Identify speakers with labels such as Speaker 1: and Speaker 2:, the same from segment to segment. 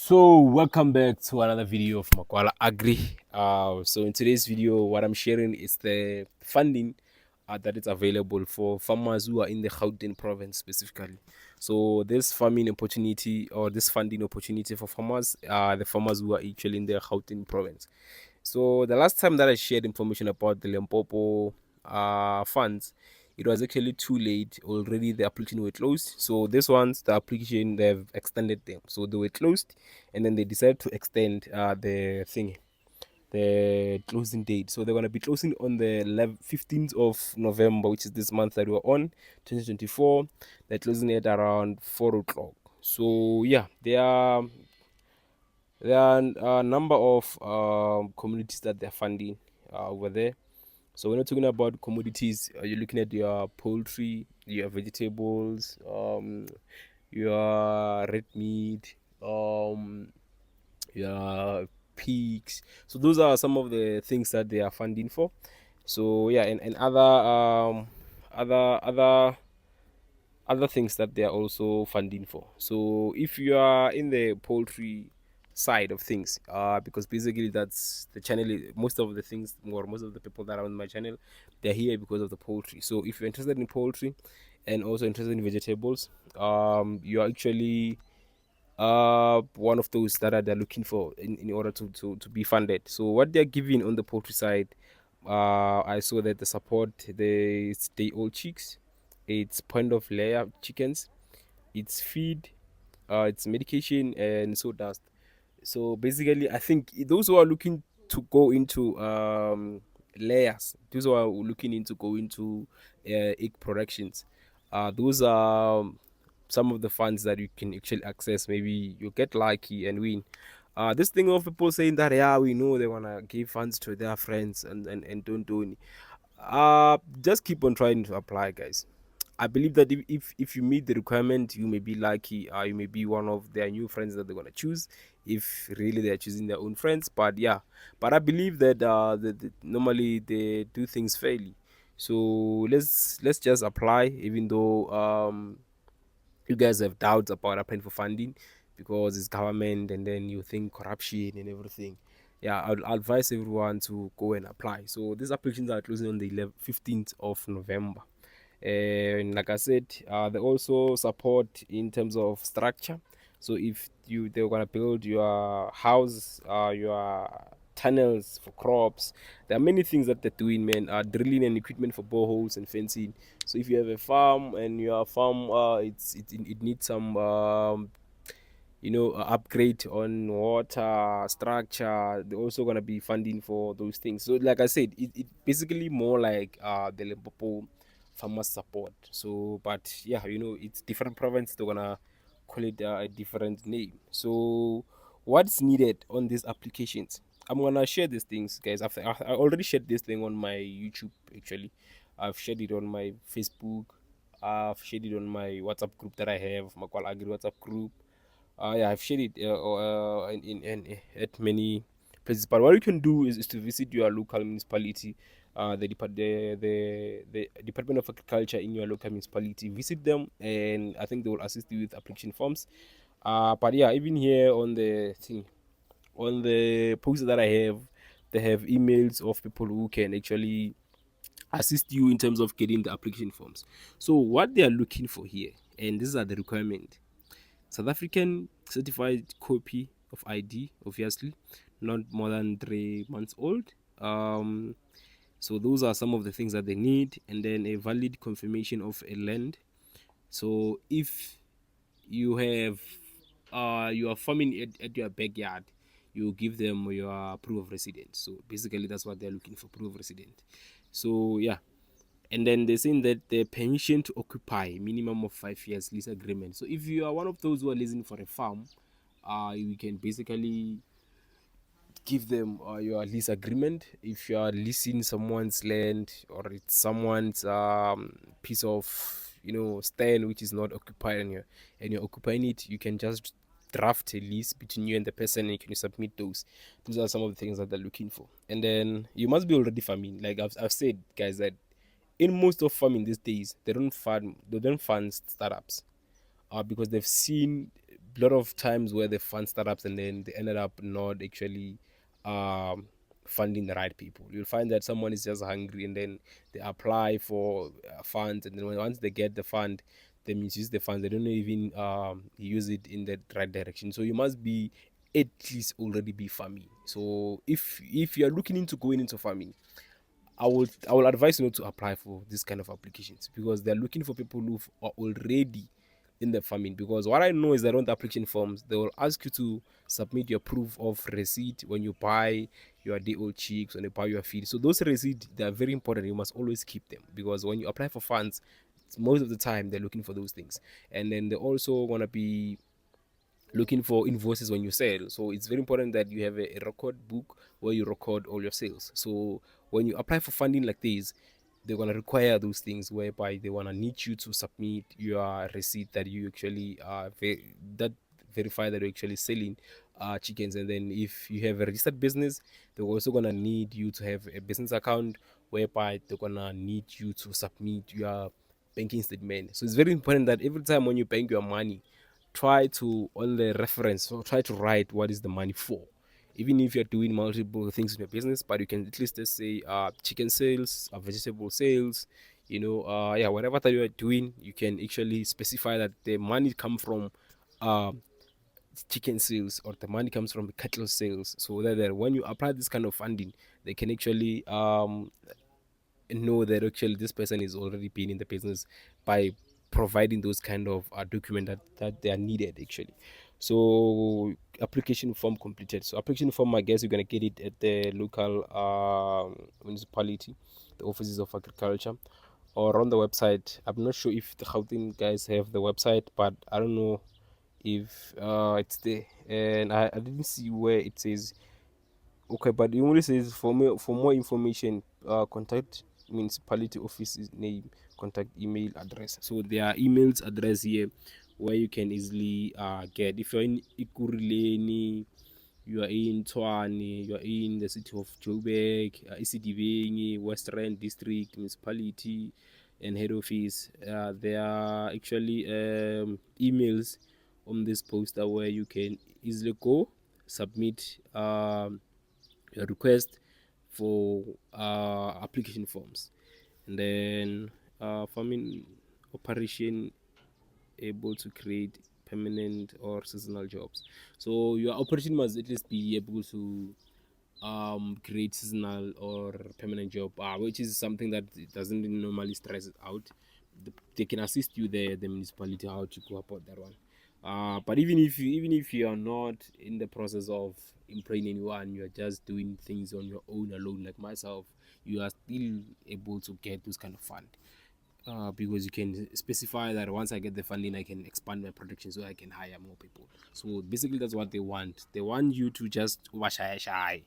Speaker 1: So welcome back to another video of Makwala Agri. So in today's video, what I'm sharing is the funding that is available for farmers who are in the Gauteng province specifically. So this farming opportunity or this funding opportunity for farmers are the farmers who are actually in the Gauteng province. So the last time that I shared information about the Limpopo funds, it was actually too late. Already the application were closed. So this one's the application they've extended them. So they were closed, and then they decided to extend the closing date. So they're gonna be closing on the 15th of November, which is this month that we're on, 2024. They're closing it around 4 o'clock. So yeah, there are a number of communities that they're funding over there. So when you're talking about commodities, you're looking at your poultry, your vegetables, your red meat, your pigs. So those are some of the things that they are funding for. So yeah, and other things that they are also funding for. So if you are in the poultry side of things, because basically that's the channel, most of the things or most of the people that are on my channel, they're here because of the poultry. So if you're interested in poultry and also interested in vegetables, you are actually one of those that they're looking for in order to be funded. So what they're giving on the poultry side, I saw that the support, the stay old chicks, it's point of layer chickens, it's feed, it's medication, and so dust. So basically, I think those who are looking to go into layers, those who are looking into go into egg productions, those are some of the funds that you can actually access. Maybe you get lucky and win. This thing of people saying that, yeah, we know they wanna give funds to their friends and don't do any. Just keep on trying to apply, guys. I believe that if you meet the requirement, you may be lucky. You may be one of their new friends that they're gonna choose, if really they're choosing their own friends. But yeah, but I believe that normally they do things fairly. So let's just apply, even though you guys have doubts about applying for funding because it's government, and then you think corruption and everything. Yeah, I'll advise everyone to go and apply. So these applications are closing on the 15th of November. And like I said, they also support in terms of structure. So if they're gonna build your house, your tunnels for crops, there are many things that they're doing, man. Drilling and equipment for boreholes and fencing. So if you have a farm and your farm, it needs some upgrade on water structure, they're also going to be funding for those things. So like I said, it basically more like the Limpopo farmer support. So but yeah, it's different province, they're gonna call it a different name. So what's needed on these applications, I'm gonna share these things, guys. I already shared this thing on my YouTube. Actually, I've shared it on my Facebook, I've shared it on my WhatsApp group that I have, Makwal Agri WhatsApp group. Yeah, I've shared it at many places. But what you can do is to visit your local municipality, the Department of Agriculture in your local municipality. Visit them, and I think they will assist you with application forms. But yeah, even here on the thing, on the post that I have, they have emails of people who can actually assist you in terms of getting the application forms. So what they are looking for here, and these are the requirement: South African certified copy of ID, obviously, not more than 3 months old. So those are some of the things that they need, and then a valid confirmation of a land. So if you have you are farming at your backyard, you give them your proof of residence. So basically that's what they're looking for, proof of residence. So yeah, and then they're saying that the permission to occupy minimum of 5 years lease agreement. So if you are one of those who are leasing for a farm, you can basically give them your lease agreement. If you are leasing someone's land, or it's someone's piece of stand which is not occupied, and you're occupying it, you can just draft a lease between you and the person, and you can submit those are some of the things that they're looking for. And then you must be already farming, like I've said, guys, that in most of farming these days, they don't fund startups, because they've seen lot of times where they fund startups and then they ended up not actually um, funding the right people. You'll find that someone is just hungry and then they apply for funds, and then once they get the fund, they misuse the funds. They don't even use it in the right direction. So you must be at least already be farming. So if you're looking into going into farming, I will advise you not to apply for this kind of applications, because they're looking for people who are already in the farming. Because what I know is that on the application forms, they will ask you to submit your proof of receipt when you buy your day old chicks, when you buy your feed. So those receipts, they are very important. You must always keep them, because when you apply for funds, most of the time they're looking for those things. And then they're also going to be looking for invoices when you sell. So it's very important that you have a record book where you record all your sales. So when you apply for funding like this, they're gonna require those things, whereby they wanna need you to submit your receipt that you actually that verify that you're actually selling chickens. And then if you have a registered business, they're also gonna need you to have a business account, whereby they're gonna need you to submit your banking statement. So it's very important that every time when you bank your money, try to, on the reference, so try to write what is the money for. Even if you're doing multiple things in your business, but you can at least just say chicken sales, vegetable sales, yeah, whatever that you are doing, you can actually specify that the money come from chicken sales, or the money comes from cattle sales, so that when you apply this kind of funding, they can actually know that actually this person is already been in the business, by providing those kind of document that they are needed actually. So application form completed. So application form, I guess you're gonna get it at the local municipality, the offices of agriculture, or on the website. I'm not sure if the Gauteng guys have the website, but I don't know if it's there. And I didn't see where it says. Okay, but it only says for more information, contact municipality office's name, contact email address. So there are emails address here where you can easily get. If you're in Ikuruleni, you are in Tshwane, you are in the city of Joburg, Isidibeng, West Rand District Municipality, and head office. There are actually emails on this poster where you can easily go submit a request for application forms. And then farming operation able to create permanent or seasonal jobs. So your operation must at least be able to create seasonal or permanent job, which is something that doesn't normally stress it out. They can assist you, the municipality, how to go about that one. But even if you are not in the process of employing anyone, you are just doing things on your own alone, like myself, you are still able to get those kind of fund. Because you can specify that once I get the funding, I can expand my production so I can hire more people. So basically, that's what they want. They want you to just shy shy.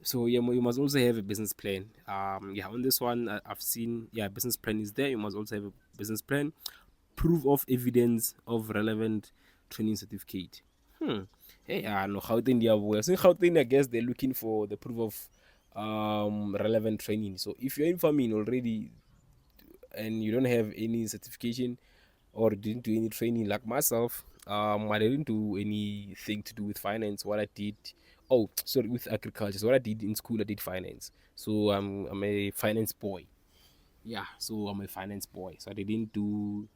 Speaker 1: So yeah, you must also have a business plan. Yeah, on this one, I've seen, yeah, business plan is there. You must also have a business plan, proof of evidence of relevant training certificate. Hey, no, Gauteng they are worse. In Gauteng, I guess they're looking for the proof of relevant training. So if you're in farming already and you don't have any certification or didn't do any training, like myself, I didn't do anything to do with finance. What I did, oh, sorry, with agriculture. So what I did in school, I did finance. So I'm a finance boy. Yeah, so I'm a finance boy. So I didn't do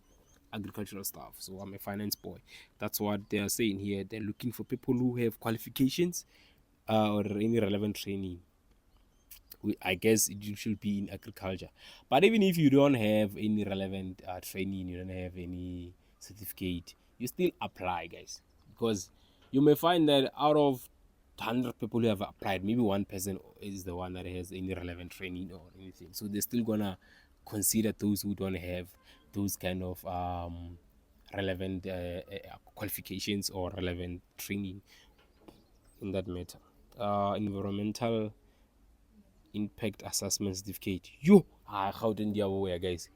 Speaker 1: agricultural stuff. So I'm a finance boy. That's what they are saying here. They're looking for people who have qualifications or any relevant training. I guess it should be in agriculture. But even if you don't have any relevant training, you don't have any certificate, you still apply, guys. Because you may find that out of 100 people who have applied, maybe one person is the one that has any relevant training or anything. So they're still gonna consider those who don't have those kind of relevant qualifications or relevant training in that matter. Environmental impact assessment certificate. How did the way, guys?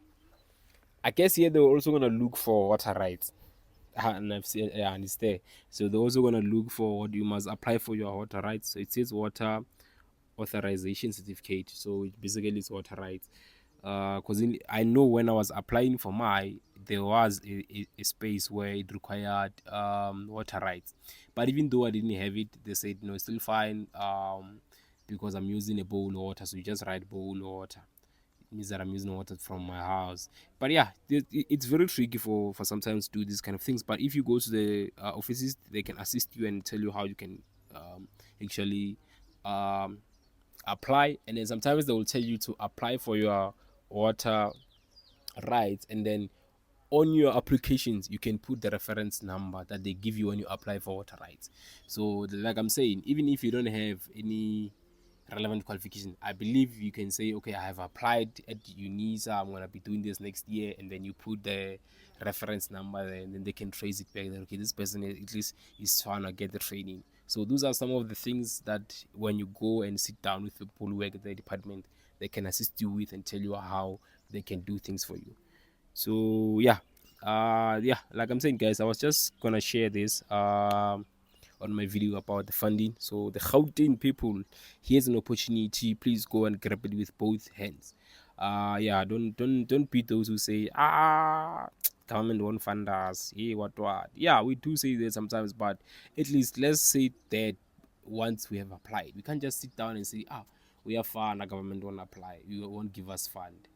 Speaker 1: I guess here they're also gonna look for water rights. And I've seen, yeah, and it's there. So they're also gonna look for what you must apply for your water rights. So it says water authorization certificate. So it basically it's water rights. Because I know when I was applying for my, there was a space where it required water rights, but even though I didn't have it, they said no, it's still fine, because I'm using a bowl water, so you just write bowl water. It means that I'm using water from my house. But yeah, it's very tricky for sometimes to do these kind of things. But if you go to the offices, they can assist you and tell you how you can actually um, apply. And then sometimes they will tell you to apply for your water rights, and then on your applications you can put the reference number that they give you when you apply for water rights. So like I'm saying, even if you don't have any relevant qualification, I believe you can say, okay, I have applied at UNISA, I'm going to be doing this next year, and then you put the reference number there, and then they can trace it back that, okay, this person at least is trying to get the training. So those are some of the things that when you go and sit down with people who work at the department, they can assist you with and tell you how they can do things for you. So yeah, yeah, like I'm saying, guys, I was just gonna share this on my video about the funding. So the Gauteng people, here's an opportunity. Please go and grab it with both hands. Yeah, don't be those who say, government won't fund us. Yeah, what? Yeah, we do say that sometimes, but at least let's say that once we have applied, we can't just sit down and say, we are fund, the government won't apply, you won't give us fund.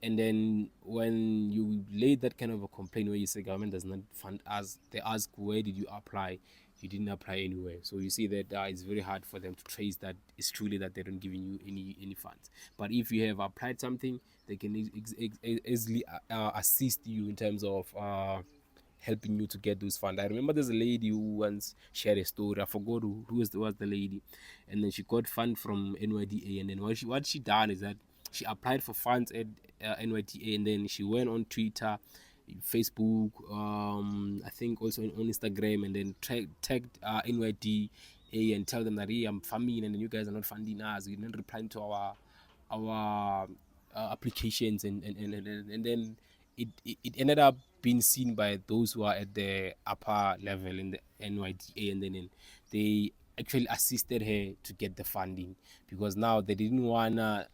Speaker 1: And then when you lay that kind of a complaint where you say government does not fund us, they ask, where did you apply? You didn't apply anywhere. So you see that it's very hard for them to trace that it's truly that they don't giving you any funds. But if you have applied something, they can easily assist you in terms of helping you to get those funds. I remember there's a lady who once shared a story. I forgot was the lady, and then she got fund from NYDA. And then what she done is that she applied for funds at NYDA, and then she went on Twitter, Facebook, I think also on Instagram, and then tagged NYDA and tell them that, hey, I'm farming, and then you guys are not funding us. You're not replying to our applications, and then it ended up being seen by those who are at the upper level in the NYDA, and then they actually assisted her to get the funding, because now they didn't wanna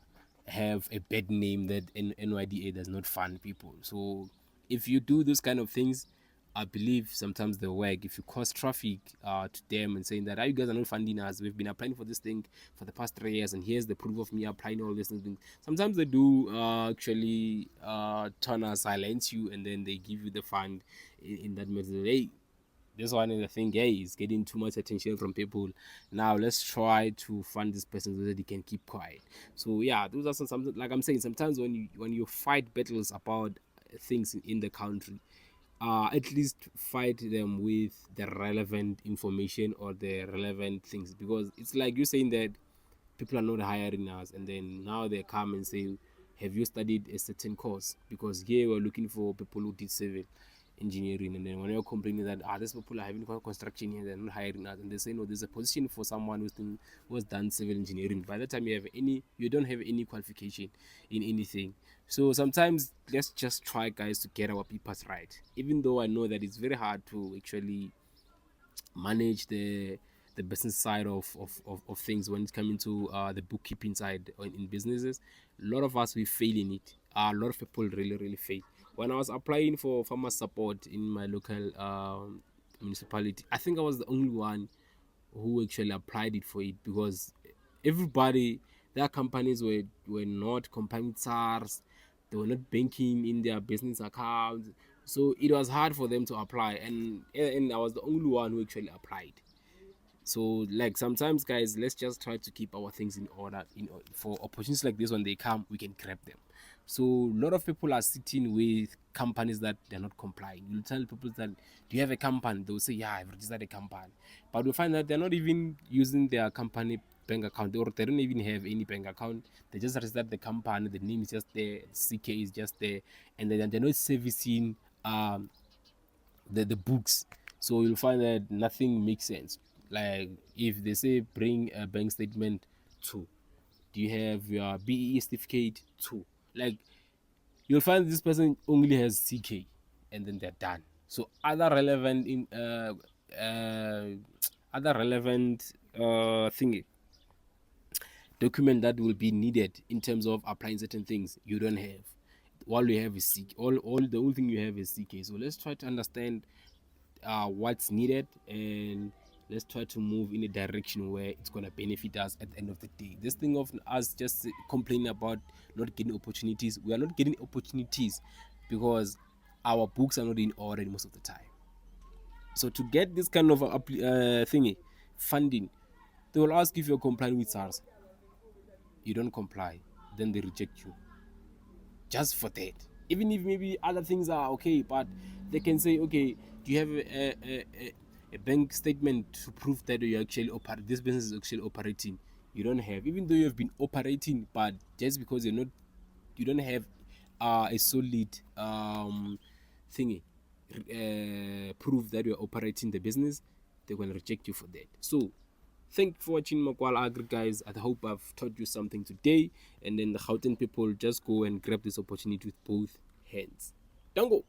Speaker 1: have a bad name that NYDA does not fund people. So if you do those kind of things, I believe sometimes they work. If you cause traffic to them and saying that, you guys are not funding us, we've been applying for this thing for the past 3 years, and here's the proof of me applying all these things. Sometimes they do actually turn and silence you, and then they give you the fund in that method. Hey, this one is the thing, hey, is getting too much attention from people. Now let's try to fund this person so that he can keep quiet. So yeah, those are something, like I'm saying, sometimes when you fight battles about things in the country, at least fight them with the relevant information or the relevant things, because it's like you're saying that people are not hiring us, and then now they come and say, have you studied a certain course? Because here we're looking for people who did civil engineering, and then when you're complaining that these people are having construction here, they're not hiring us, and they say no, there's a position for someone who has done civil engineering. By the time you don't have any qualification in anything. So sometimes let's just try, guys, to get our papers right, even though I know that it's very hard to actually manage the business side of things when it's coming to the bookkeeping side in businesses. A lot of us, we fail in it. A lot of people really fail. When I was applying for farmer support in my local municipality, I think I was the only one who actually applied it for it, because everybody, their companies were not complying SARS, they were not banking in their business accounts, so it was hard for them to apply, and I was the only one who actually applied. So like sometimes, guys, let's just try to keep our things in order. For opportunities like this, when they come, we can grab them. So a lot of people are sitting with companies that they're not complying. You tell people that, do you have a company? They'll say, yeah, I've registered a company, but we find that they're not even using their company bank account, or they don't even have any bank account. They just registered the company, the name is just there, CK is just there, and then they're not servicing the books. So you'll find that nothing makes sense. Like if they say bring a bank statement too, do you have your BEE certificate too? Like you'll find this person only has CK, and then they're done. So other relevant thing document that will be needed in terms of applying certain things, you don't have. All you have is CK. All the only thing you have is CK. So let's try to understand what's needed, and let's try to move in a direction where it's gonna benefit us at the end of the day. This thing of us just complaining about not getting opportunities, we are not getting opportunities because our books are not in order most of the time. So to get this kind of thingy funding, they will ask if you're complying with SARS. You don't comply, then they reject you just for that. Even if maybe other things are okay, but they can say, okay, do you have a bank statement to prove that you actually operate, this business is actually operating? You don't have, even though you have been operating, but just because you don't have a solid thingy, proof that you're operating the business, they're going to reject you for that. So thank you for watching Makwala Agri, guys. I hope I've taught you something today. And then the Gauteng people, just go and grab this opportunity with both hands. Don't go.